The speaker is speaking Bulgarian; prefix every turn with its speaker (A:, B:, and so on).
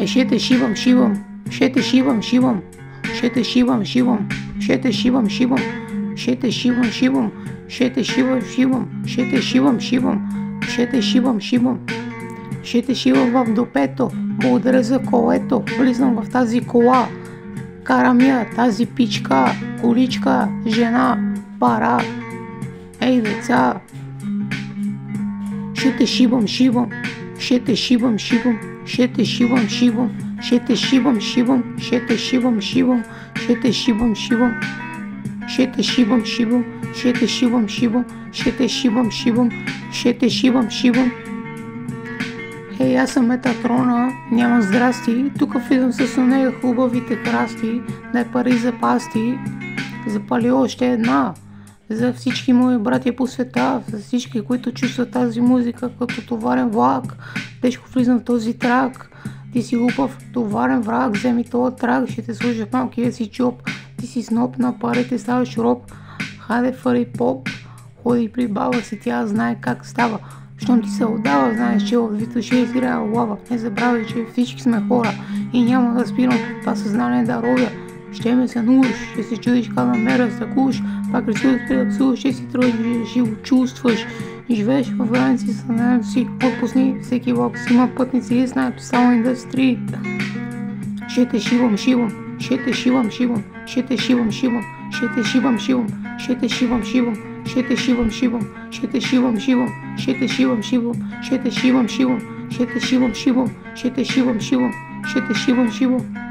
A: Shete Shivam Shivam, Shete Shivam Shivam, Shete Shivam Shivam, Shete Shivam Shivam, Shete Shivam Shivam, Shete Shivam Shivam, Shete Shivam Shivam, Shete Shivam Shivam, Shete Shivam в допето, благодаря за колето, влизам в тази кола, карам я тази пичка, количка, жена, пара, ей деца. Shete Shivam Shivam, Shete Shivam Shivam, Shete Shivam Shivam, Shete Shivam Shivam, Shete Shivam Shivam, Shete Shivam Shivam, Shete Shivam Shivam, Shete Shivam Shivam, Shete Shivam Shivam, Shete Shivam Shivam. Ей, аз съм Метатрона, няма здрасти, тук влизам с нея хубавите храсти, дай пари за пасти, запали още една. За всички мои братя по света, за всички, които чувстват тази музика като товарен влак, тежко влизам в този трак. Ти си глупав товарен враг, вземи този трак, ще те служа в малкия си чоп. Ти си сноп, на парите ставаш роб. Хайде фари поп, ходи при баба си, тя знае как става. Щом ти се отдава, знаеш, че в вито ще изгрява лава. Не забравяй, че всички сме хора и няма да спирам това съзнание да ровя. Ще ме сънуваш, ще се чудиш как намеря да куш, пак решил да псуваш, ще си тръгнеш, ще го чувстваш. Живееш в граници, съзнанието си, отпусни, всеки влак си има пътници и знае само индустрията. Shete Shivam Shivam, Shete Shivam Shivam, Shete Shivam Shivam, Shete Shivam Shivam, Shete Shivam Shivam, Shete Shivam Shivam, Shete Shivam Shivam, Shete Shivam Shivam, Shete Shivam Shivam, Shete Shivam Shivam, Shete Shivam Shivam, Shete Shivam Shivam.